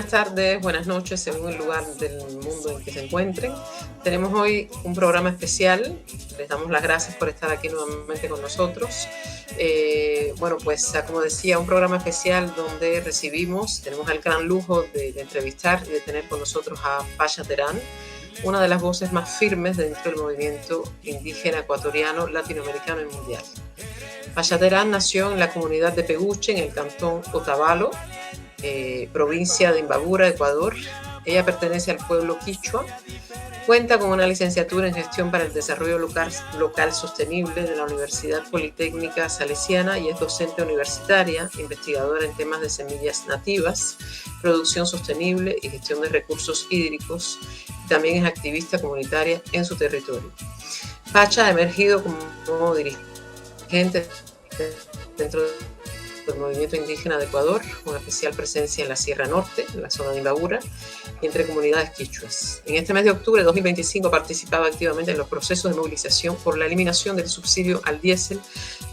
buenas tardes, buenas noches, según el lugar del mundo en que se encuentren. Tenemos hoy un programa especial. Les damos las gracias por estar aquí nuevamente con nosotros. Bueno, pues como decía, un programa especial donde tenemos el gran lujo de entrevistar y de tener con nosotros a Pacha Terán, una de las voces más firmes dentro del movimiento indígena ecuatoriano, latinoamericano y mundial. Pacha Terán nació en la comunidad de Peguche, en el cantón Otavalo, provincia de Imbabura, Ecuador. Ella pertenece al pueblo quichua. Cuenta con una licenciatura en Gestión para el Desarrollo Local Sostenible de la Universidad Politécnica Salesiana y es docente universitaria, investigadora en temas de semillas nativas, producción sostenible y gestión de recursos hídricos. También es activista comunitaria en su territorio. Pacha ha emergido como dirigente dentro del movimiento indígena de Ecuador, con especial presencia en la Sierra Norte, en la zona de Imbabura, y entre comunidades quichuas. En este mes de octubre de 2025 participaba activamente en los procesos de movilización por la eliminación del subsidio al diésel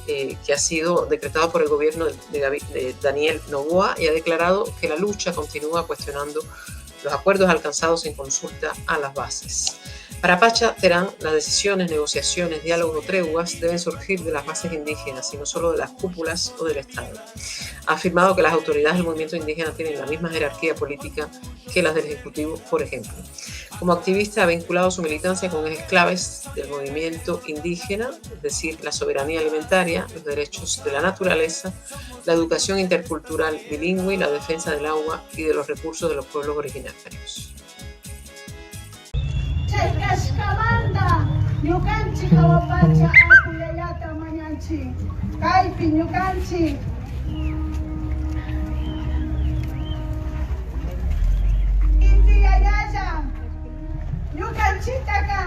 que ha sido decretado por el gobierno de Daniel Noboa, y ha declarado que la lucha continúa cuestionando los acuerdos alcanzados sin consulta a las bases. Para Pacha Terán, las decisiones, negociaciones, diálogos o treguas deben surgir de las bases indígenas y no solo de las cúpulas o del Estado. Ha afirmado que las autoridades del movimiento indígena tienen la misma jerarquía política que las del Ejecutivo, por ejemplo. Como activista ha vinculado su militancia con ejes claves del movimiento indígena, es decir, la soberanía alimentaria, los derechos de la naturaleza, la educación intercultural bilingüe y la defensa del agua y de los recursos de los pueblos originarios. Kashkamanda, Yukanchi Kawapacha, Akuyayata Mañanchi, Kaipi, Yukanchi. India Yaya, Yukanchi Taka,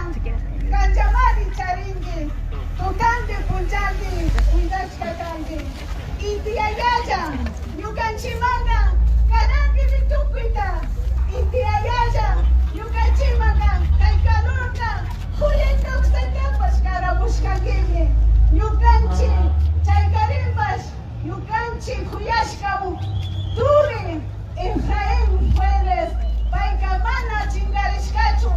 Kanchamari Charingi, Tukandi Punjandi, Windachkatangi. India Yaya, Yukanchi Manga, Karangi Vitukuita, India Yaya, Yukanchi Manga. Julieta Uxtacapas, Carabushkagini, Yukanchi, Chaykarimbas, Yukanchi, Huyashkau, Turi, Efraín Pérez, Paikamana Chingarishkachu,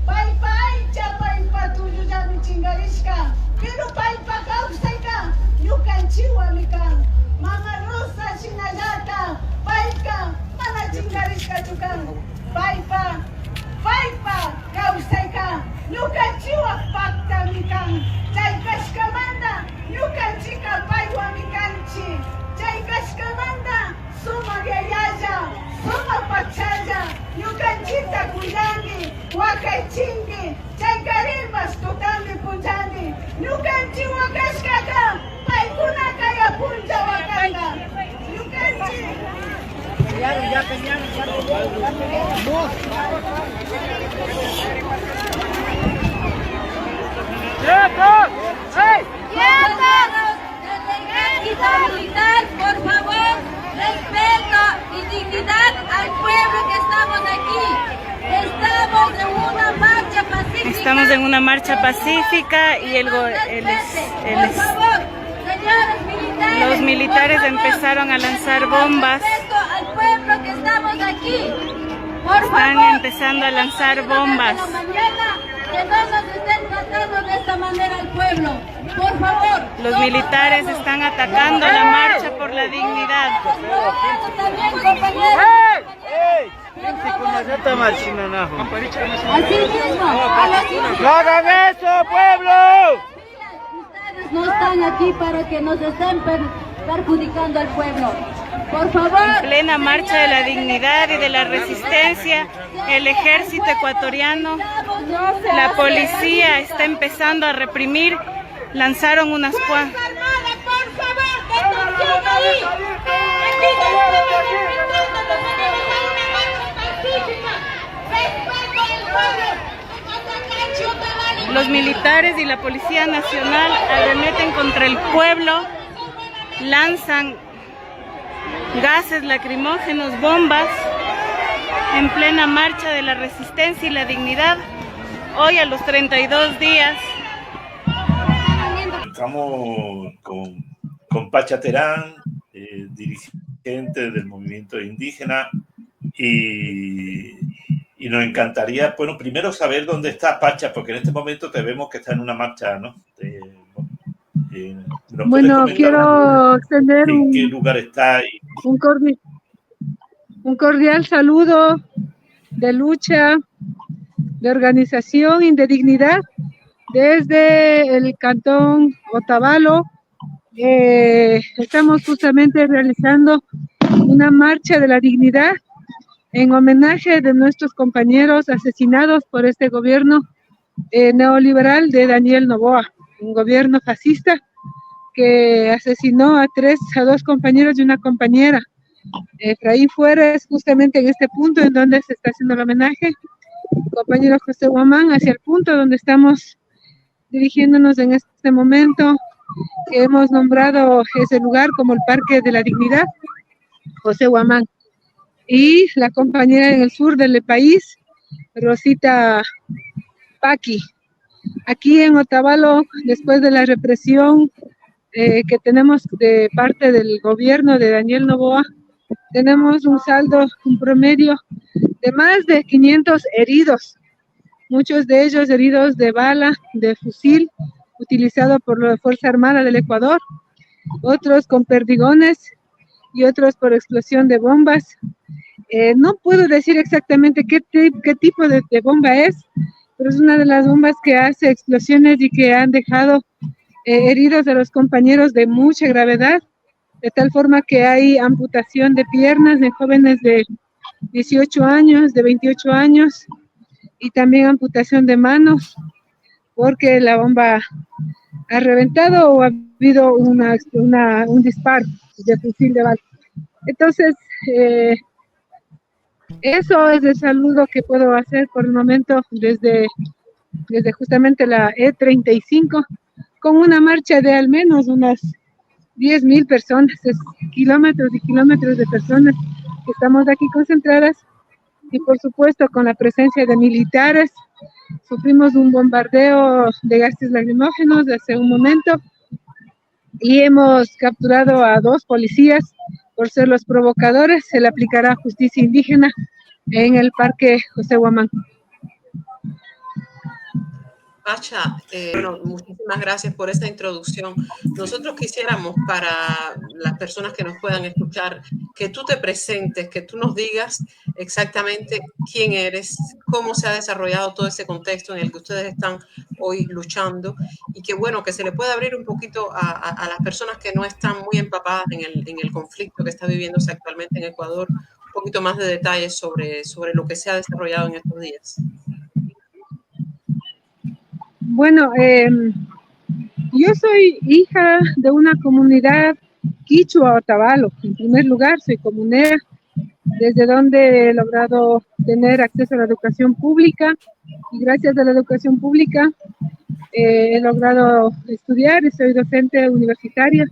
Paipa Aicha, Paipa Tuyuyami Chingarishka, pero Paipa Kaustaika, Yukanchi Wamikan, Mama Rosa Chinayata, Paika, Mana Chingarishka Chukan, Paipa Kaustaika, Yukanchiwa Pakta Mikan, Chaykashkamanda, Yukanchika Paiwa Mikanchi, Chaykashkamanda, Suma Yayaya, Suma Pachaya, Yukanchita Kuyangi, Wakaichingi, Chaykarimbas Tutami Punjani, Yukanchiwa Kashkaka, Paikunaka Yapunja Wakanda, Yukanchi. Ya militar, por favor, respeto y dignidad al pueblo que estamos aquí. Estamos en una marcha pacífica y los militares empezaron a lanzar bombas. Están empezando a lanzar bombas. Que no nos estén tratando de esta manera al pueblo, por favor. Los militares están atacando la marcha por la dignidad. Así mismo. ¡No hagan eso, pueblo! Ustedes no están aquí para que nos estén perjudicando al pueblo. Por favor. En plena marcha de la dignidad y de la resistencia, el ejército ecuatoriano, la policía está empezando a reprimir. Lanzaron unas cuantas. Los militares y la Policía Nacional arremeten contra el pueblo, lanzan gases lacrimógenos, bombas, en plena marcha de la resistencia y la dignidad, hoy a los 32 días. Estamos con Pacha Terán, dirigente del movimiento indígena y nos encantaría, bueno, primero saber dónde está Pacha, porque en este momento te vemos que está en una marcha, ¿no? Bueno, quiero extender en qué lugar está un cordial saludo de lucha, de organización y de dignidad desde el cantón Otavalo. Estamos justamente realizando una marcha de la dignidad en homenaje de nuestros compañeros asesinados por este gobierno neoliberal de Daniel Noboa, un gobierno fascista que asesinó a dos compañeros y una compañera. Efraín Fuertes, justamente en este punto en donde se está haciendo el homenaje, compañero José Guamán, hacia el punto donde estamos dirigiéndonos en este momento, que hemos nombrado ese lugar como el Parque de la Dignidad, José Guamán, y la compañera en el sur del país, Rosita Paqui. Aquí en Otavalo, después de la represión que tenemos de parte del gobierno de Daniel Noboa, tenemos un saldo, un promedio de más de 500 heridos, muchos de ellos heridos de bala, de fusil, utilizado por la Fuerza Armada del Ecuador, otros con perdigones y otros por explosión de bombas. No puedo decir exactamente qué tipo de bomba es, pero es una de las bombas que hace explosiones y que han dejado heridos a los compañeros de mucha gravedad, de tal forma que hay amputación de piernas de jóvenes de 18 años, de 28 años, y también amputación de manos, porque la bomba ha reventado o ha habido un disparo de fusil de bala. Entonces, eso es el saludo que puedo hacer por el momento desde justamente la E35, con una marcha de al menos unas 10.000 personas, kilómetros y kilómetros de personas que estamos aquí concentradas, y por supuesto con la presencia de militares. Sufrimos un bombardeo de gases lacrimógenos hace un momento y hemos capturado a 2 policías por ser los provocadores. Se le aplicará justicia indígena en el Parque José Guamán. Pacha, bueno, muchísimas gracias por esta introducción. Nosotros quisiéramos, para las personas que nos puedan escuchar, que tú te presentes, que tú nos digas exactamente quién eres, cómo se ha desarrollado todo ese contexto en el que ustedes están hoy luchando, y que bueno, que se le pueda abrir un poquito a las personas que no están muy empapadas en el conflicto que está viviéndose actualmente en Ecuador, un poquito más de detalles sobre lo que se ha desarrollado en estos días. Bueno, yo soy hija de una comunidad quichua Otavalo. En primer lugar, soy comunera, desde donde he logrado tener acceso a la educación pública, y gracias a la educación pública he logrado estudiar y soy docente universitaria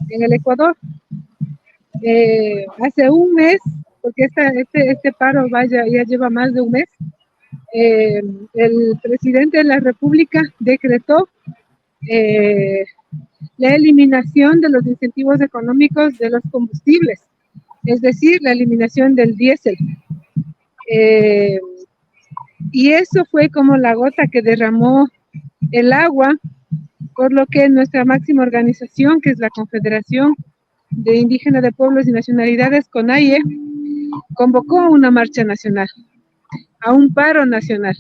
en el Ecuador. Hace un mes, porque este paro ya lleva más de un mes, el presidente de la República decretó la eliminación de los incentivos económicos de los combustibles, es decir, la eliminación del diésel. Y eso fue como la gota que derramó el agua, por lo que nuestra máxima organización, que es la Confederación de Indígenas de Pueblos y Nacionalidades, CONAIE, convocó una marcha nacional, a un paro nacional.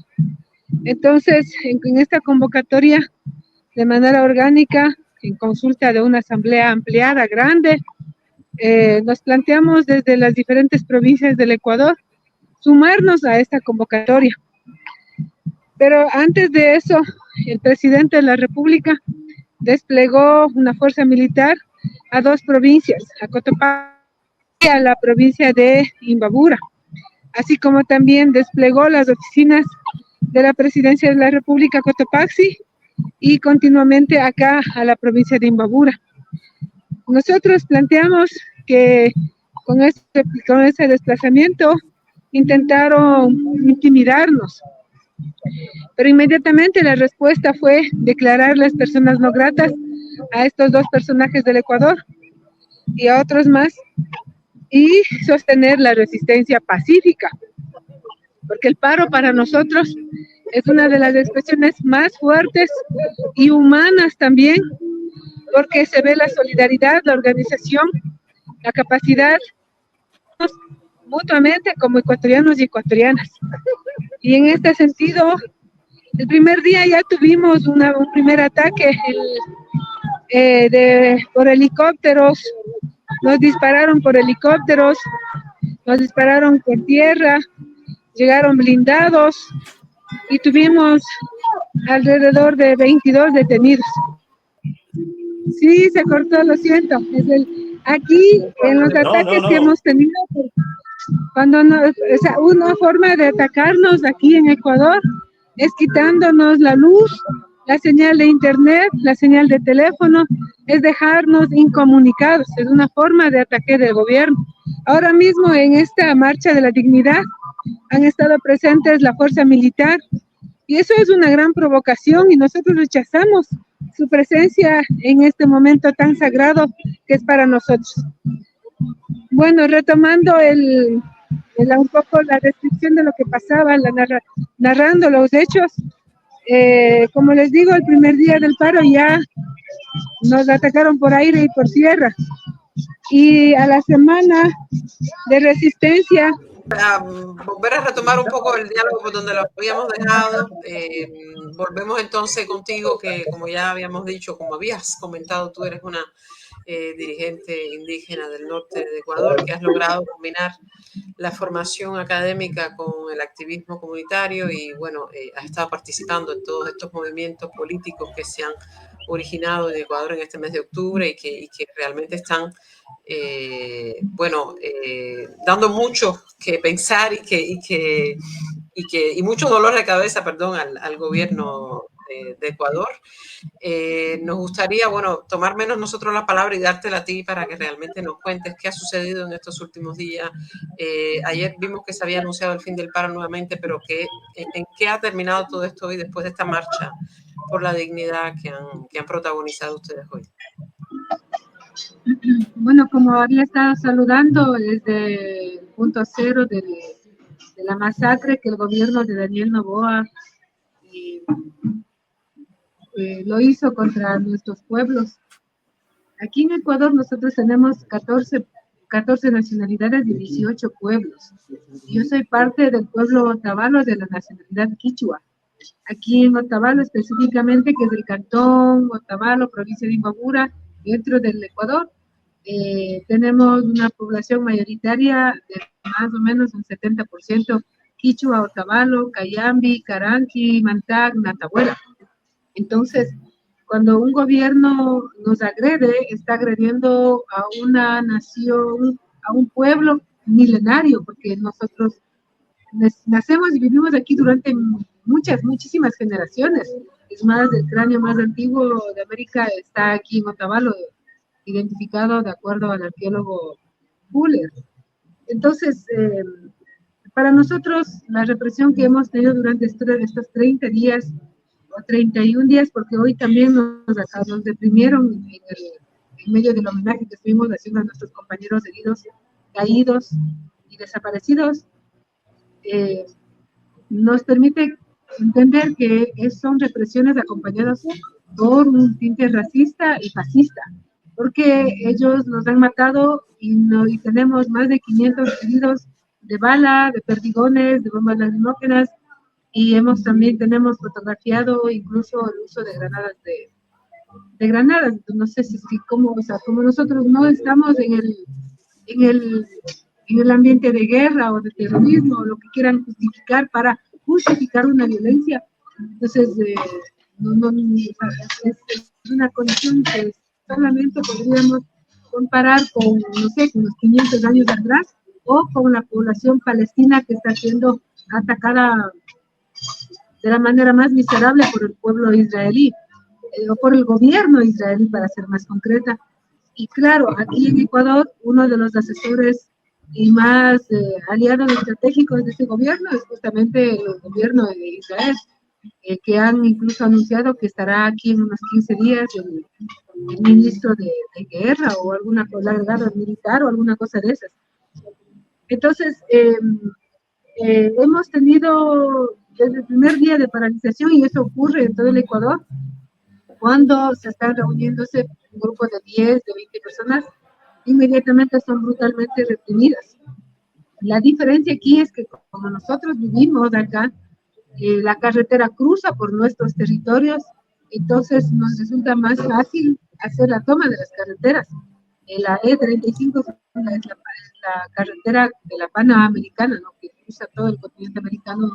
Entonces, en esta convocatoria, de manera orgánica, en consulta de una asamblea ampliada, grande, nos planteamos desde las diferentes provincias del Ecuador sumarnos a esta convocatoria. Pero antes de eso, el presidente de la República desplegó una fuerza militar a 2 provincias, a Cotopaxi y a la provincia de Imbabura, así como también desplegó las oficinas de la Presidencia de la República Cotopaxi y continuamente acá a la provincia de Imbabura. Nosotros planteamos que con ese desplazamiento intentaron intimidarnos, pero inmediatamente la respuesta fue declararles personas no gratas a estos 2 personajes del Ecuador y a otros más y sostener la resistencia pacífica, porque el paro para nosotros es una de las expresiones más fuertes y humanas también, porque se ve la solidaridad, la organización, la capacidad mutuamente como ecuatorianos y ecuatorianas. Y en este sentido, el primer día ya tuvimos un primer ataque por helicópteros, nos dispararon por helicópteros, nos dispararon por tierra, llegaron blindados y tuvimos alrededor de 22 detenidos. Sí, se cortó, lo siento. Aquí, en los ataques que hemos tenido, cuando una forma de atacarnos aquí en Ecuador es quitándonos la luz, la señal de internet, la señal de teléfono, es dejarnos incomunicados, es una forma de ataque del gobierno. Ahora mismo en esta marcha de la dignidad han estado presentes la fuerza militar y eso es una gran provocación y nosotros rechazamos su presencia en este momento tan sagrado que es para nosotros. Bueno, retomando un poco la descripción de lo que pasaba, narrando los hechos, como les digo, el primer día del paro ya nos atacaron por aire y por tierra. Y a la semana de resistencia... volver a retomar un poco el diálogo por donde lo habíamos dejado. Volvemos entonces contigo, que como ya habíamos dicho, como habías comentado, tú eres una dirigente indígena del norte de Ecuador, que has logrado combinar la formación académica con el activismo comunitario y bueno, has estado participando en todos estos movimientos políticos que se han originado en Ecuador en este mes de octubre y que realmente están dando mucho que pensar y mucho dolor de cabeza, al gobierno de Ecuador. Nos gustaría, tomar menos nosotros la palabra y dártela a ti para que realmente nos cuentes qué ha sucedido en estos últimos días. Ayer vimos que se había anunciado el fin del paro nuevamente, pero ¿en qué ha terminado todo esto hoy después de esta marcha por la dignidad que han protagonizado ustedes hoy? Bueno, como había estado saludando desde el punto cero de la masacre que el gobierno de Daniel Noboa lo hizo contra nuestros pueblos. Aquí en Ecuador nosotros tenemos 14 nacionalidades y 18 pueblos. Yo soy parte del pueblo Otavalo de la nacionalidad quichua. Aquí en Otavalo específicamente, que es el cantón Otavalo, provincia de Imbabura, dentro del Ecuador, tenemos una población mayoritaria de más o menos un 70% quichua, Otavalo, Cayambi, Caranqui, Mantac, Natahuela. Entonces, cuando un gobierno nos agrede, está agrediendo a una nación, a un pueblo milenario, porque nosotros nacemos y vivimos aquí durante muchísimas generaciones. Es más, el cráneo más antiguo de América está aquí en Otavalo, identificado de acuerdo al arqueólogo Fuller. Entonces, para nosotros, la represión que hemos tenido durante estos 30 días, o 31 días, porque hoy también nos deprimieron en medio del homenaje que estuvimos haciendo a nuestros compañeros heridos, caídos y desaparecidos, nos permite entender que son represiones acompañadas por un tinte racista y fascista, porque ellos nos han matado y tenemos más de 500 heridos de bala, de perdigones, de bombas lacrimógenas, y también tenemos fotografiado incluso el uso de granadas. No sé como nosotros no estamos en el ambiente de guerra o de terrorismo, o lo que quieran justificar para justificar una violencia. Entonces, es una condición que solamente podríamos comparar con los 500 años atrás, o con la población palestina que está siendo atacada de la manera más miserable por el pueblo israelí, o por el gobierno israelí, para ser más concreta. Y claro, aquí en Ecuador, uno de los asesores y más aliados estratégicos de este gobierno es justamente el gobierno de Israel, que han incluso anunciado que estará aquí en unos 15 días el ministro de guerra o alguna cosa, el agregado militar o alguna cosa de esas. Entonces, hemos tenido desde el primer día de paralización, y eso ocurre en todo el Ecuador, cuando se están reuniéndose un grupo de 10, de 20 personas, inmediatamente son brutalmente reprimidas. La diferencia aquí es que como nosotros vivimos acá, la carretera cruza por nuestros territorios, entonces nos resulta más fácil hacer la toma de las carreteras. La E35 es la carretera de la Panamericana, ¿no?, que cruza todo el continente americano.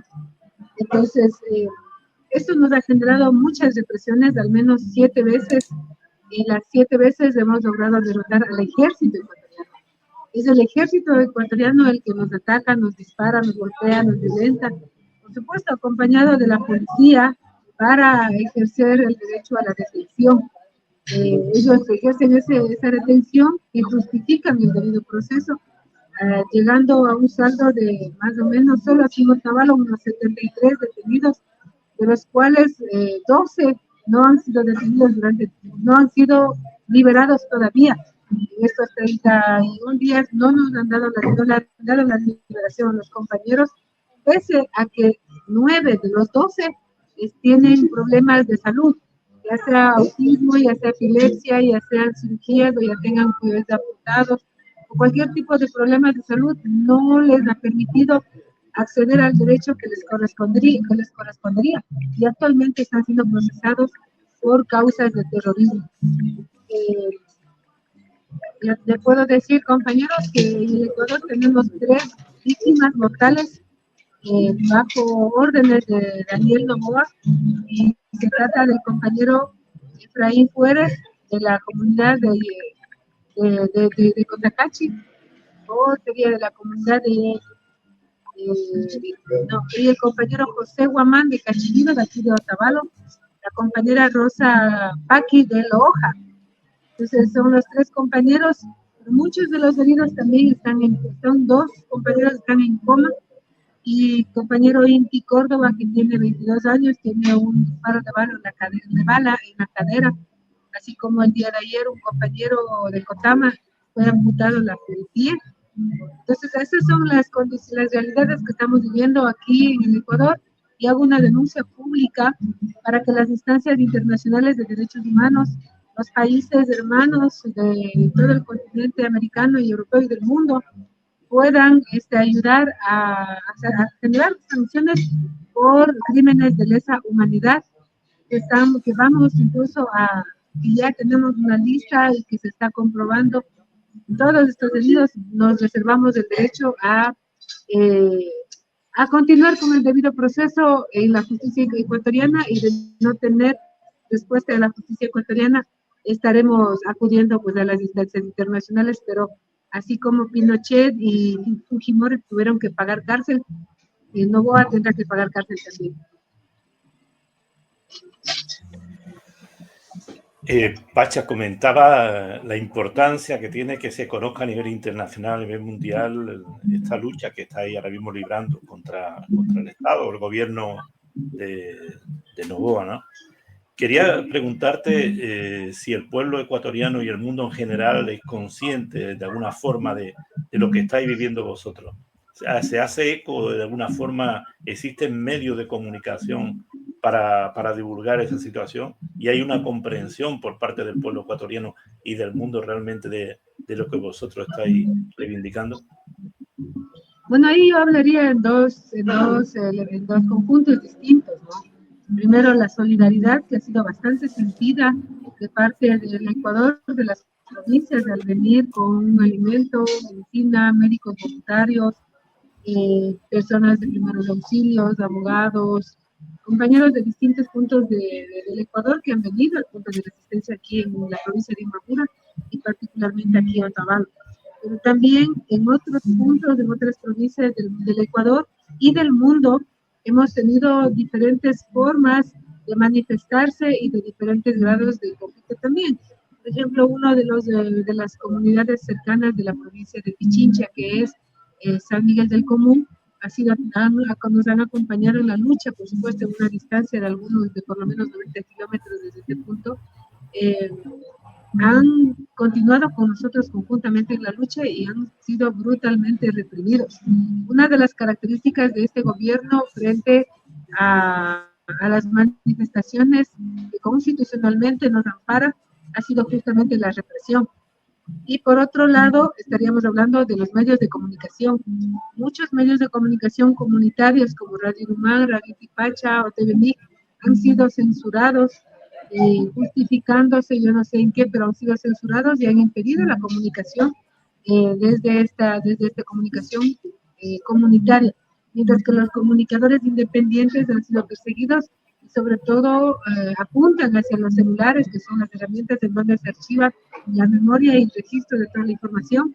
Entonces, esto nos ha generado muchas represiones, al menos 7 veces, y las 7 veces hemos logrado derrotar al ejército ecuatoriano. Es el ejército ecuatoriano el que nos ataca, nos dispara, nos golpea, nos violenta, por supuesto acompañado de la policía para ejercer el derecho a la detención. Ellos ejercen esa detención y justifican el debido proceso, llegando a un saldo de más o menos, solo aquí en Otavalo, unos 73 detenidos, de los cuales 12 no han sido detenidos no han sido liberados todavía. En estos 31 días no nos han dado la liberación a los compañeros, pese a que 9 de los 12 tienen problemas de salud, ya sea autismo, ya sea epilepsia, ya sean cirugías o ya tengan cuidados apuntados, o cualquier tipo de problemas de salud no les ha permitido acceder al derecho que les correspondería, y actualmente están siendo procesados por causas de terrorismo. Le puedo decir, compañeros, que en el Ecuador tenemos 3 víctimas mortales bajo órdenes de Daniel Noboa, y se trata del compañero Efraín Fuérez, de la comunidad de Cotacachi, o sería de la comunidad y el compañero José Guamán de Cachimino, de aquí de Otavalo, la compañera Rosa Paqui de Loja. Entonces son los 3 compañeros. Muchos de los heridos también son 2 compañeros están en coma, y compañero Inti Córdoba, que tiene 22 años, tiene un disparo de bala en la cadera, así como el día de ayer un compañero de Cotama fue amputado el pie. Entonces esas son las realidades que estamos viviendo aquí en el Ecuador, y hago una denuncia pública para que las instancias internacionales de derechos humanos, los países hermanos de todo el continente americano y europeo y del mundo, puedan ayudar a generar sanciones por crímenes de lesa humanidad, que vamos incluso que ya tenemos una lista y que se está comprobando. Todos estos delitos nos reservamos el derecho a continuar con el debido proceso en la justicia ecuatoriana, y de no tener respuesta de la justicia ecuatoriana estaremos acudiendo pues a las instancias internacionales, pero así como Pinochet y Fujimori tuvieron que pagar cárcel, Noboa tendrá que pagar cárcel también. Pacha comentaba la importancia que tiene que se conozca a nivel internacional, a nivel mundial, esta lucha que está ahí ahora mismo librando contra el Estado, el gobierno de Noboa, ¿no? Quería preguntarte si el pueblo ecuatoriano y el mundo en general es consciente de alguna forma de lo que estáis viviendo vosotros. ¿Se hace eco de alguna forma? ¿Existen medios de comunicación para divulgar esa situación? ¿Y hay una comprensión por parte del pueblo ecuatoriano y del mundo realmente de lo que vosotros estáis reivindicando? Bueno, ahí yo hablaría en dos conjuntos distintos, ¿no? Primero, la solidaridad, que ha sido bastante sentida de parte del Ecuador, de las provincias, al venir con alimento, medicina, médicos voluntarios, personas de primeros auxilios, abogados, compañeros de distintos puntos del Ecuador que han venido al punto de resistencia aquí en la provincia de Imbabura y particularmente aquí en Otavalo. Pero también en otros puntos, en otras provincias del Ecuador y del mundo, hemos tenido diferentes formas de manifestarse y de diferentes grados de conflicto también. Por ejemplo, uno de las comunidades cercanas de la provincia de Pichincha, que es San Miguel del Común, nos han acompañado en la lucha, por supuesto, en una distancia de por lo menos 90 kilómetros desde este punto. han continuado con nosotros conjuntamente en la lucha y han sido brutalmente reprimidos. Una de las características de este gobierno frente a las manifestaciones que constitucionalmente nos ampara ha sido justamente la represión. Y por otro lado, estaríamos hablando de los medios de comunicación. Muchos medios de comunicación comunitarios como Radio Humán, Radio Tipacha o TVMIC han sido censurados, justificándose, yo no sé en qué, pero han sido censurados y han impedido la comunicación desde esta comunicación comunitaria, mientras que los comunicadores independientes han sido perseguidos y sobre todo apuntan hacia los celulares, que son las herramientas en donde se archiva la memoria y el registro de toda la información,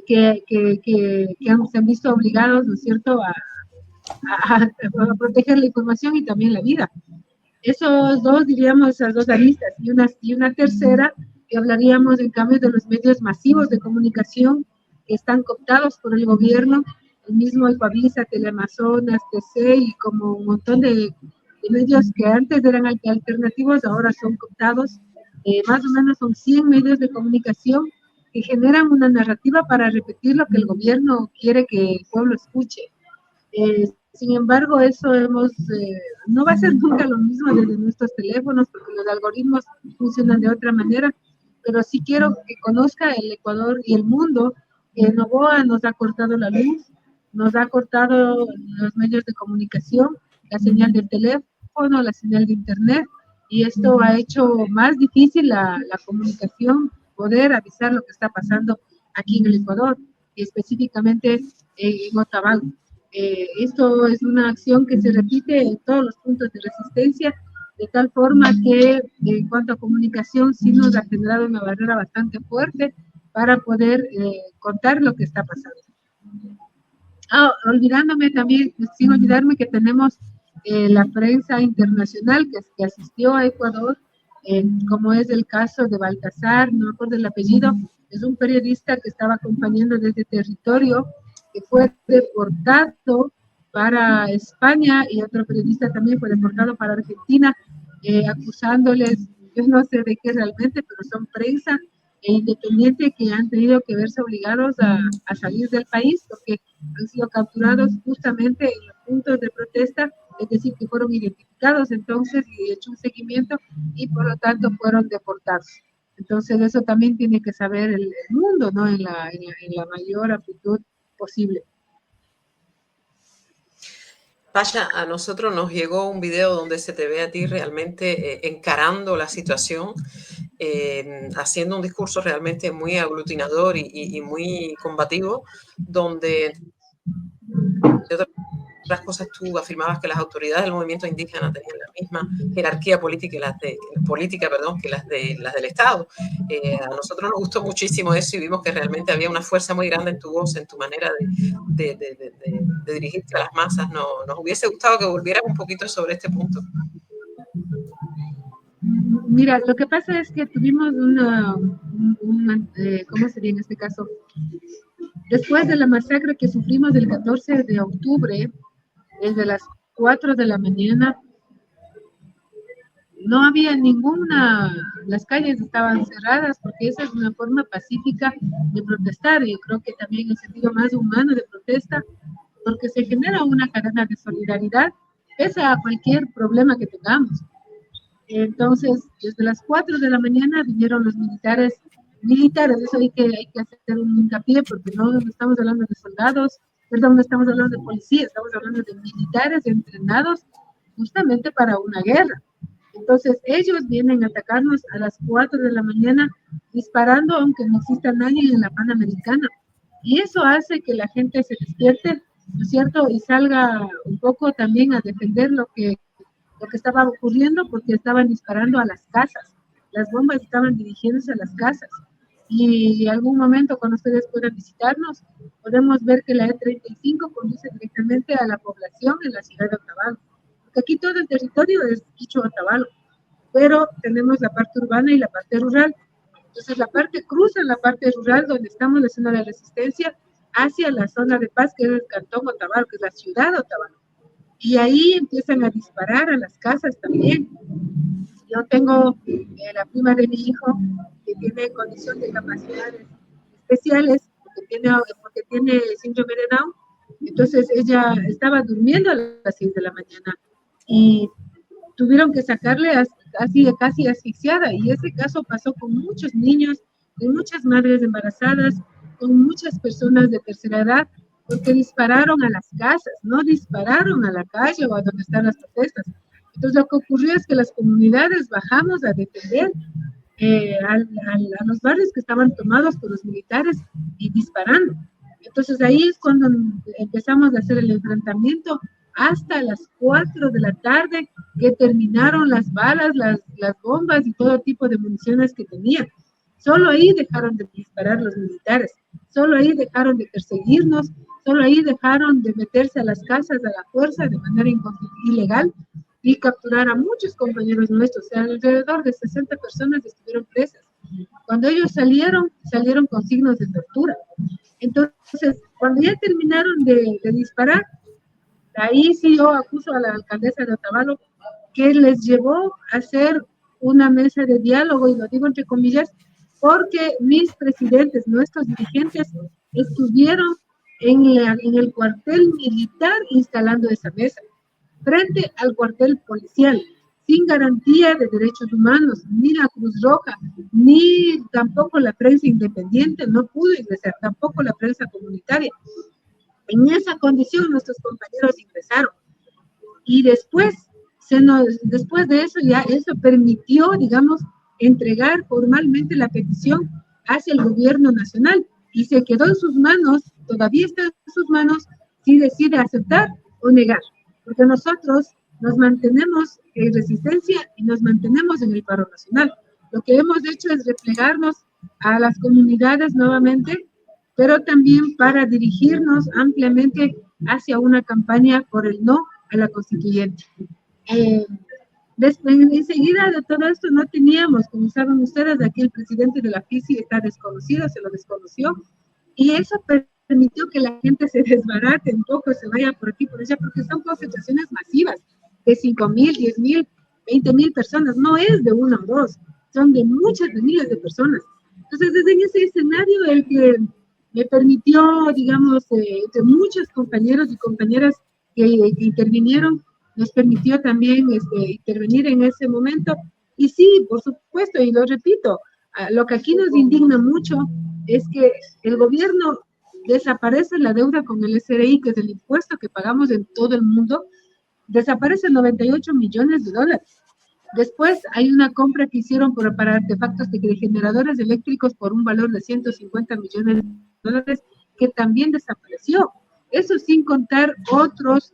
que se han visto obligados, ¿no es cierto?, a proteger la información y también la vida. Esos dos, diríamos, esas dos aristas, y una tercera, que hablaríamos en cambio de los medios masivos de comunicación que están cooptados por el gobierno, el mismo Ecuavisa, Teleamazonas, TC, y como un montón de medios que antes eran alternativos, ahora son cooptados. Más o menos son 100 medios de comunicación que generan una narrativa para repetir lo que el gobierno quiere que el pueblo escuche. Sin embargo, eso no va a ser nunca lo mismo desde nuestros teléfonos, porque los algoritmos funcionan de otra manera, pero sí quiero que conozca el Ecuador y el mundo que Noboa nos ha cortado la luz, nos ha cortado los medios de comunicación, la señal del teléfono, la señal de internet, y esto ha hecho más difícil la comunicación, poder avisar lo que está pasando aquí en el Ecuador, y específicamente en Otavalo. Esto es una acción que se repite en todos los puntos de resistencia, de tal forma que en cuanto a comunicación sí nos ha generado una barrera bastante fuerte para poder contar lo que está pasando. Olvidándome también, sin olvidarme que tenemos la prensa internacional que asistió a Ecuador, como es el caso de Baltasar, no me acuerdo el apellido, es un periodista que estaba acompañando desde territorio, que fue deportado para España, y otro periodista también fue deportado para Argentina, acusándoles, yo no sé de qué realmente, pero son prensa independiente que han tenido que verse obligados a salir del país porque han sido capturados justamente en los puntos de protesta, es decir, que fueron identificados entonces y hecho un seguimiento y por lo tanto fueron deportados. Entonces eso también tiene que saber el mundo, ¿no? En la mayor amplitud posible. Pasha, a nosotros nos llegó un video donde se te ve a ti realmente encarando la situación, haciendo un discurso realmente muy aglutinador y muy combativo, donde de otras cosas tú afirmabas que las autoridades del movimiento indígena tenían la misma jerarquía política que las del Estado. A nosotros nos gustó muchísimo eso y vimos que realmente había una fuerza muy grande en tu voz, en tu manera de dirigirte a las masas. Nos hubiese gustado que volvieras un poquito sobre este punto. Mira, lo que pasa es que tuvimos ¿cómo sería en este caso? Después de la masacre que sufrimos del 14 de octubre, desde las 4 de la mañana, no había las calles estaban cerradas porque esa es una forma pacífica de protestar, y yo creo que también el sentido más humano de protesta, porque se genera una cadena de solidaridad pese a cualquier problema que tengamos. Entonces, desde las 4 de la mañana vinieron los militares, eso hay que hacer un hincapié porque no estamos hablando de soldados, perdón, no estamos hablando de policías, estamos hablando de militares entrenados justamente para una guerra. Entonces, ellos vienen a atacarnos a las 4 de la mañana disparando aunque no exista nadie en la Panamericana. Y eso hace que la gente se despierte, ¿no es cierto? Y salga un poco también a defender lo que estaba ocurriendo, porque estaban disparando a las casas. Las bombas estaban dirigiéndose a las casas. Y en algún momento, cuando ustedes puedan visitarnos, podemos ver que la E35 conduce directamente a la población en la ciudad de Otavalo. Porque aquí todo el territorio es Quichua-Otavalo, pero tenemos la parte urbana y la parte rural. Entonces la parte cruza en la parte rural, donde estamos la zona de resistencia, hacia la zona de paz, que es el cantón Otavalo, que es la ciudad de Otavalo. Y ahí empiezan a disparar a las casas también. Yo tengo la prima de mi hijo que tiene condición de capacidades especiales porque tiene síndrome de Down. Entonces ella estaba durmiendo a las 6 de la mañana y tuvieron que sacarle casi asfixiada. Y ese caso pasó con muchos niños, con muchas madres embarazadas, con muchas personas de tercera edad, porque dispararon a las casas, no dispararon a la calle o a donde están las protestas. Entonces lo que ocurrió es que las comunidades bajamos a defender a los barrios que estaban tomados por los militares y disparando. Entonces ahí es cuando empezamos a hacer el enfrentamiento hasta las 4 de la tarde, que terminaron las balas, las bombas y todo tipo de municiones que tenían. Solo ahí dejaron de disparar los militares, solo ahí dejaron de perseguirnos, solo ahí dejaron de meterse a las casas a la fuerza de manera ilegal y capturar a muchos compañeros nuestros. O sea, alrededor de 60 personas estuvieron presas. Cuando ellos salieron con signos de tortura. Entonces, cuando ya terminaron de disparar, ahí sí yo acuso a la alcaldesa de Otavalo que les llevó a hacer una mesa de diálogo, y lo digo entre comillas, porque mis presidentes, nuestros dirigentes, estuvieron en el cuartel militar instalando esa mesa, frente al cuartel policial, sin garantía de derechos humanos. Ni la Cruz Roja, ni tampoco la prensa independiente no pudo ingresar, tampoco la prensa comunitaria. En esa condición nuestros compañeros ingresaron. Y después de eso, ya eso permitió, digamos, entregar formalmente la petición hacia el gobierno nacional, y se quedó en sus manos, todavía está en sus manos, si decide aceptar o negar, porque nosotros nos mantenemos en resistencia y nos mantenemos en el paro nacional. Lo que hemos hecho es replegarnos a las comunidades nuevamente, pero también para dirigirnos ampliamente hacia una campaña por el no a la constituyente. Enseguida de todo esto no teníamos, como saben ustedes, aquí el presidente de la FICI está desconocido, se lo desconoció, y eso permitió que la gente se desbarate un poco, se vaya por aquí, por allá, porque son concentraciones masivas, de 5,000, 10,000, 20,000 personas, no es de una o dos, son de muchas de miles de personas. Entonces, desde ese escenario, el que me permitió, digamos, entre muchos compañeros y compañeras que intervinieron, nos permitió también intervenir en ese momento. Y sí, por supuesto, y lo repito, lo que aquí nos indigna mucho es que el gobierno desaparece la deuda con el SRI, que es el impuesto que pagamos en todo el mundo, desaparecen 98 millones de dólares. Después hay una compra que hicieron para artefactos de generadores eléctricos por un valor de 150 millones de dólares, que también desapareció. Eso sin contar otros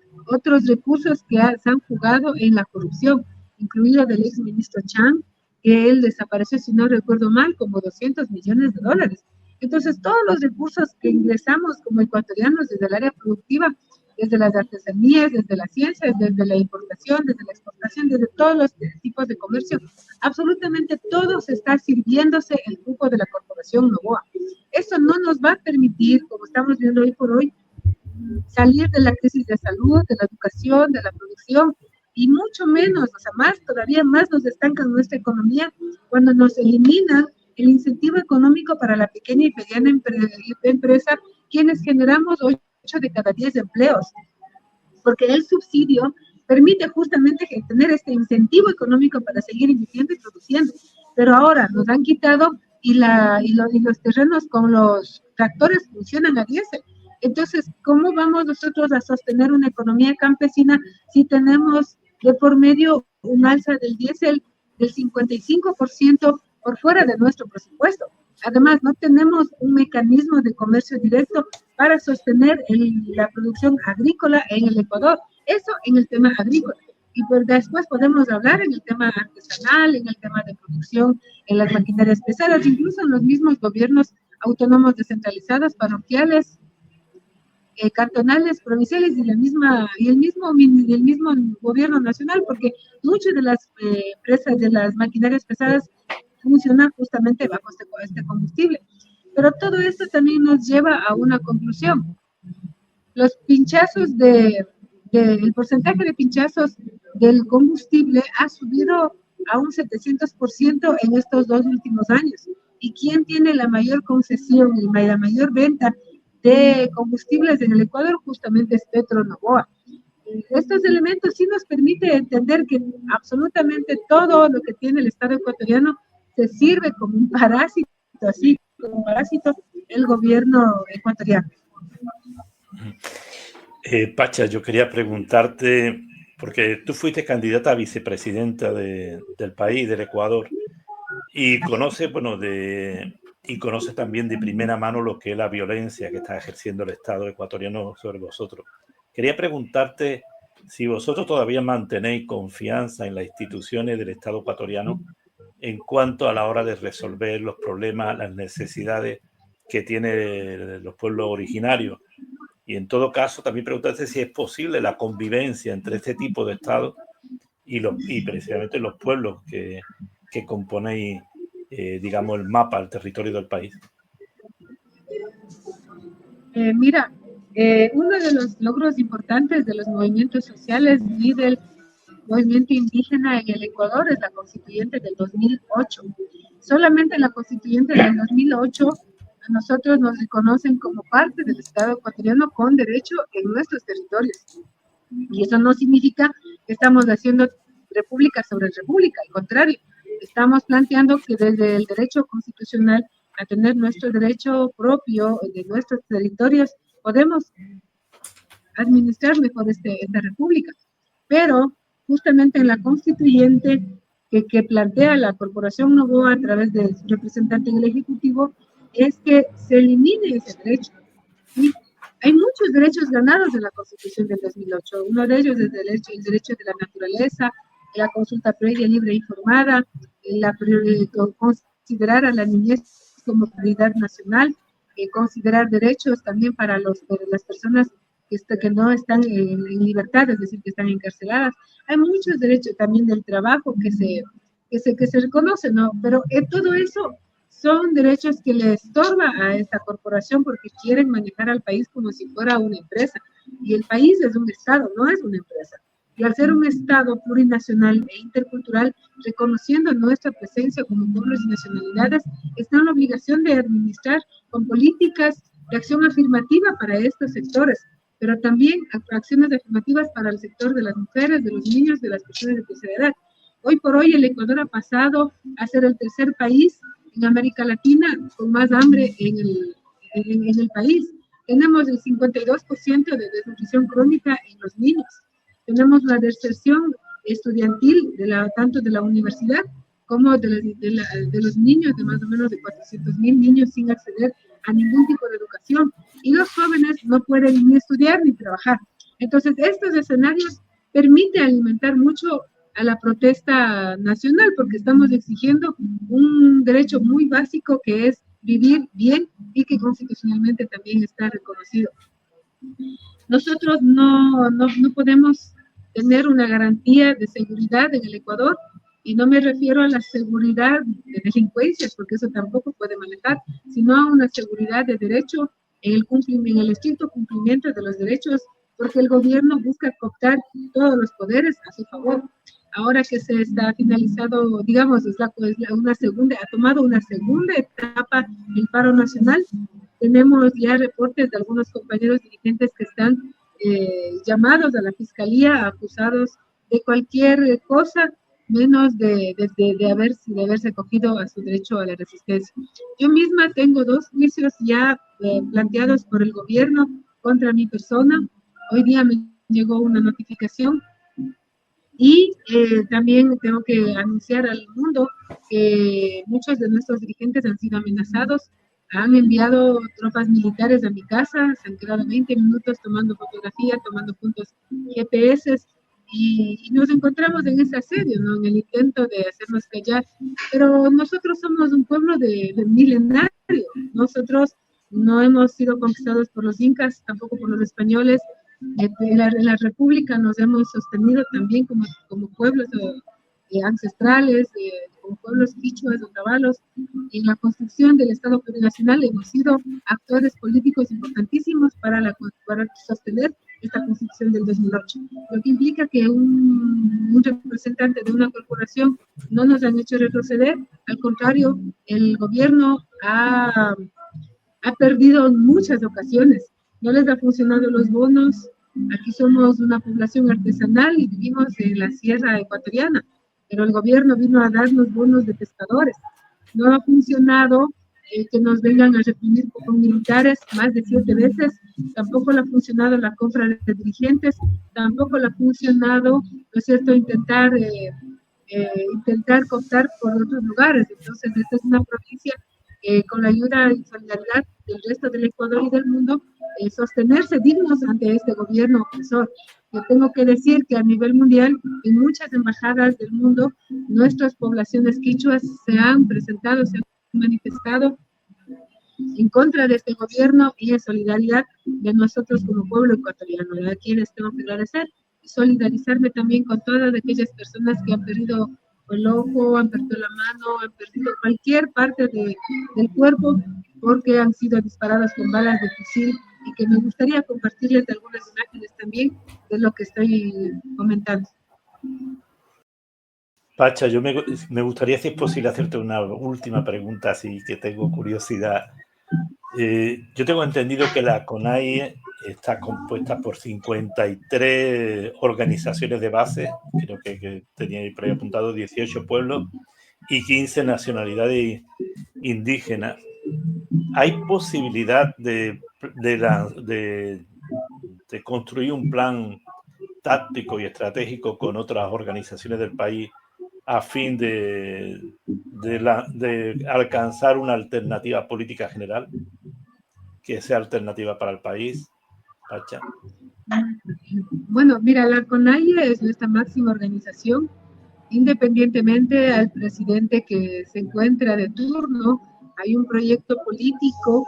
recursos que se han jugado en la corrupción, incluido del ex ministro Chang, que él desapareció, si no recuerdo mal, como 200 millones de dólares. Entonces, todos los recursos que ingresamos como ecuatorianos desde el área productiva, desde las artesanías, desde las ciencias, desde la importación, desde la exportación, desde todos los tipos de comercio, absolutamente todo se está sirviéndose el cupo de la corporación Noboa. Eso no nos va a permitir, como estamos viendo hoy por hoy, salir de la crisis de salud, de la educación, de la producción, y mucho menos, o sea, todavía más nos estancan nuestra economía cuando nos eliminan el incentivo económico para la pequeña y mediana empresa, quienes generamos 8 de cada 10 empleos, porque el subsidio permite justamente tener este incentivo económico para seguir invirtiendo y produciendo, pero ahora nos han quitado y los terrenos con los tractores funcionan a diésel. Entonces, ¿cómo vamos nosotros a sostener una economía campesina si tenemos de por medio un alza del diésel del 55% por fuera de nuestro presupuesto? Además, no tenemos un mecanismo de comercio directo para sostener la producción agrícola en el Ecuador. Eso en el tema agrícola. Y pues después podemos hablar en el tema artesanal, en el tema de producción, en las maquinarias pesadas, incluso en los mismos gobiernos autónomos descentralizados, parroquiales, cantonales, provinciales y el mismo gobierno nacional, porque muchas de las empresas de las maquinarias pesadas funcionan justamente bajo este combustible. Pero todo esto también nos lleva a una conclusión. Los pinchazos el porcentaje de pinchazos del combustible ha subido a un 700% en estos 2 últimos años. ¿Y quién tiene la mayor concesión y la mayor venta de combustibles en el Ecuador? Justamente es Petronovoa. Estos elementos sí nos permiten entender que absolutamente todo lo que tiene el Estado ecuatoriano se sirve como un parásito, así como un parásito el gobierno ecuatoriano. Pacha, yo quería preguntarte, porque tú fuiste candidata a vicepresidenta del país, del Ecuador, y conoces, y conoces también de primera mano lo que es la violencia que está ejerciendo el Estado ecuatoriano sobre vosotros. Quería preguntarte si vosotros todavía mantenéis confianza en las instituciones del Estado ecuatoriano en cuanto a la hora de resolver los problemas, las necesidades que tienen los pueblos originarios. Y en todo caso, también preguntarte si es posible la convivencia entre este tipo de Estado y precisamente los pueblos que componéis, digamos, el mapa, el territorio del país. Mira, uno de los logros importantes de los movimientos sociales y del movimiento indígena en el Ecuador es la constituyente del 2008. Solamente la constituyente del 2008 a nosotros nos reconocen como parte del Estado ecuatoriano con derecho en nuestros territorios. Y eso no significa que estamos haciendo república sobre república, al contrario, estamos planteando que desde el derecho constitucional a tener nuestro derecho propio de nuestros territorios, podemos administrar mejor esta república. Pero justamente en la constituyente que plantea la Corporación Novoa a través de su representante en el Ejecutivo, es que se elimine ese derecho. ¿Sí? Hay muchos derechos ganados en la Constitución del 2008. Uno de ellos es el derecho de la naturaleza, la consulta previa, libre e informada, considerar a la niñez como prioridad nacional, considerar derechos también para las personas que no están en libertad, es decir, que están encarceladas. Hay muchos derechos también del trabajo que se reconocen, ¿no? Pero todo eso son derechos que le estorba a esta corporación porque quieren manejar al país como si fuera una empresa. Y el país es un Estado, no es una empresa. Y al ser un Estado plurinacional e intercultural, reconociendo nuestra presencia como pueblos y nacionalidades, está en la obligación de administrar con políticas de acción afirmativa para estos sectores, pero también acciones afirmativas para el sector de las mujeres, de los niños, de las personas de tercera edad. Hoy por hoy el Ecuador ha pasado a ser el tercer país en América Latina con más hambre en el país. Tenemos el 52% de desnutrición crónica en los niños. Tenemos la deserción estudiantil tanto de la universidad como de los niños, de más o menos de 400,000 niños sin acceder a ningún tipo de educación. Y los jóvenes no pueden ni estudiar ni trabajar. Entonces, estos escenarios permiten alimentar mucho a la protesta nacional, porque estamos exigiendo un derecho muy básico que es vivir bien y que constitucionalmente también está reconocido. Nosotros no podemos tener una garantía de seguridad en el Ecuador, y no me refiero a la seguridad de delincuencias, porque eso tampoco puede manejar, sino a una seguridad de derecho en el estricto cumplimiento de los derechos, porque el gobierno busca cooptar todos los poderes a su favor. Ahora que se está finalizado, digamos, ha tomado una segunda etapa el paro nacional, tenemos ya reportes de algunos compañeros dirigentes que están llamados a la fiscalía, acusados de cualquier cosa, menos de haberse acogido a su derecho a la resistencia. Yo misma tengo 2 juicios ya planteados por el gobierno contra mi persona. Hoy día me llegó una notificación. Y también tengo que anunciar al mundo que muchos de nuestros dirigentes han sido amenazados, han enviado tropas militares a mi casa, se han quedado 20 minutos tomando fotografía, tomando puntos GPS, y nos encontramos en ese asedio, ¿no? En el intento de hacernos callar. Pero nosotros somos un pueblo de milenario, nosotros no hemos sido conquistados por los incas, tampoco por los españoles. En la República nos hemos sostenido también como pueblos ancestrales, como pueblos quichuas o otavalos. En la construcción del Estado plurinacional hemos sido actores políticos importantísimos para sostener esta Constitución del 2008, lo que implica que un un representante de una corporación no nos han hecho retroceder. Al contrario, el gobierno ha perdido en muchas ocasiones. No les ha funcionado los bonos. Aquí somos una población artesanal y vivimos en la sierra ecuatoriana, pero el gobierno vino a darnos bonos de pescadores. No ha funcionado que nos vengan a reprimir con militares más de 7 veces. Tampoco le ha funcionado la compra de dirigentes. Tampoco le ha funcionado, ¿no es cierto?, intentar cooptar por otros lugares. Entonces, esta es una provincia con la ayuda y solidaridad del resto del Ecuador y del mundo, sostenerse dignos ante este gobierno opresor. Yo tengo que decir que a nivel mundial, en muchas embajadas del mundo, nuestras poblaciones quichuas se han presentado, se han manifestado en contra de este gobierno y en solidaridad de nosotros como pueblo ecuatoriano, a quienes tengo que agradecer y solidarizarme también con todas aquellas personas que han perdido el ojo, han perdido la mano, han perdido cualquier parte del cuerpo porque han sido disparadas con balas de fusil, y que me gustaría compartirles algunas imágenes también de lo que estoy comentando. Pacha, yo me gustaría, si es posible, hacerte una última pregunta, así que tengo curiosidad. Yo tengo entendido que la CONAIE está compuesta por 53 organizaciones de base, creo que tenía ahí preapuntado 18 pueblos y 15 nacionalidades indígenas. ¿Hay posibilidad de construir un plan táctico y estratégico con otras organizaciones del país a fin de alcanzar una alternativa política general que sea alternativa para el país? Pacha. Bueno, mira, la CONAIE es nuestra máxima organización, independientemente al presidente que se encuentra de turno. Hay un proyecto político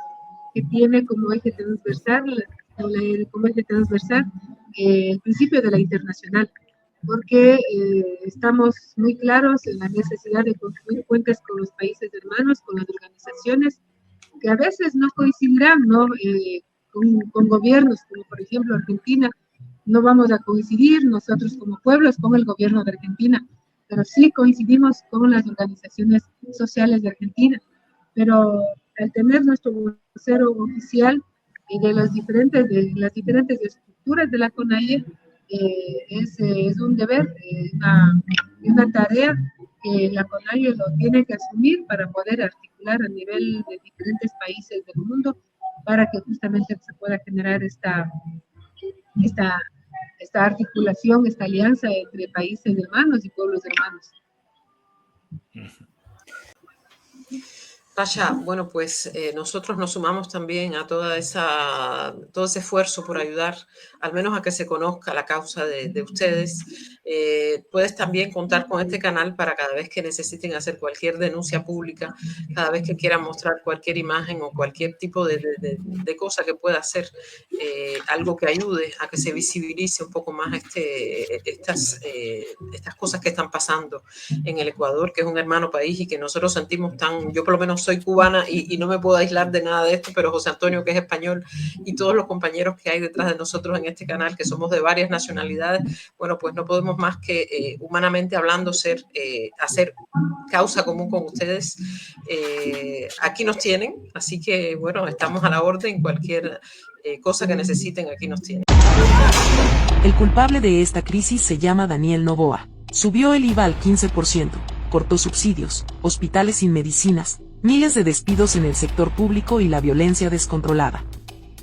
que tiene como eje transversal el principio de la internacional, porque estamos muy claros en la necesidad de construir puentes con los países hermanos, con las organizaciones, que a veces no coincidirán, ¿no? Con gobiernos, como por ejemplo Argentina, no vamos a coincidir nosotros como pueblos con el gobierno de Argentina, pero sí coincidimos con las organizaciones sociales de Argentina. Pero al tener nuestro vocero oficial y de las diferentes estructuras de la CONAIE, es un deber, una tarea que la CONAIE lo tiene que asumir para poder articular a nivel de diferentes países del mundo, para que justamente se pueda generar esta articulación, esta alianza entre países hermanos y pueblos hermanos. Pacha, bueno, pues nosotros nos sumamos también a todo ese esfuerzo por ayudar, al menos a que se conozca la causa de ustedes. Puedes también contar con este canal para cada vez que necesiten hacer cualquier denuncia pública, cada vez que quieran mostrar cualquier imagen o cualquier tipo de cosa que pueda hacer, algo que ayude a que se visibilice un poco más estas cosas que están pasando en el Ecuador, que es un hermano país y que nosotros sentimos yo por lo menos soy cubana y no me puedo aislar de nada de esto, pero José Antonio, que es español, y todos los compañeros que hay detrás de nosotros en este canal, que somos de varias nacionalidades, bueno, pues no podemos más que humanamente hablando hacer causa común con ustedes. Aquí nos tienen, así que bueno, estamos a la orden, cualquier cosa que necesiten, aquí nos tienen. El culpable de esta crisis se llama Daniel Noboa. Subió el IVA al 15%, cortó subsidios, hospitales sin medicinas, miles de despidos en el sector público y la violencia descontrolada.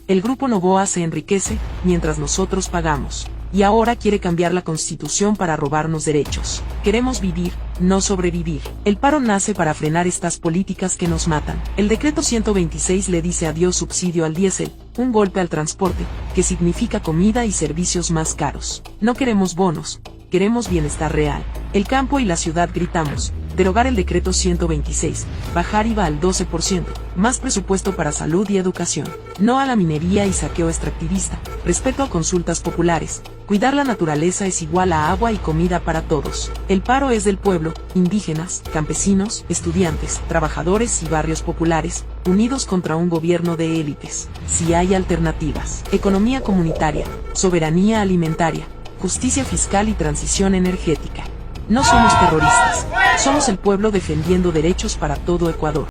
El grupo Noboa se enriquece, mientras nosotros pagamos. Y ahora quiere cambiar la Constitución para robarnos derechos. Queremos vivir, no sobrevivir. El paro nace para frenar estas políticas que nos matan. El decreto 126 le dice adiós subsidio al diésel, un golpe al transporte, que significa comida y servicios más caros. No queremos bonos, queremos bienestar real. El campo y la ciudad gritamos: derogar el decreto 126, bajar IVA al 12%, más presupuesto para salud y educación, no a la minería y saqueo extractivista, respeto a consultas populares, cuidar la naturaleza es igual a agua y comida para todos. El paro es del pueblo, indígenas, campesinos, estudiantes, trabajadores y barrios populares, unidos contra un gobierno de élites. Si hay alternativas: economía comunitaria, soberanía alimentaria, justicia fiscal y transición energética. No somos terroristas, somos el pueblo defendiendo derechos para todo Ecuador.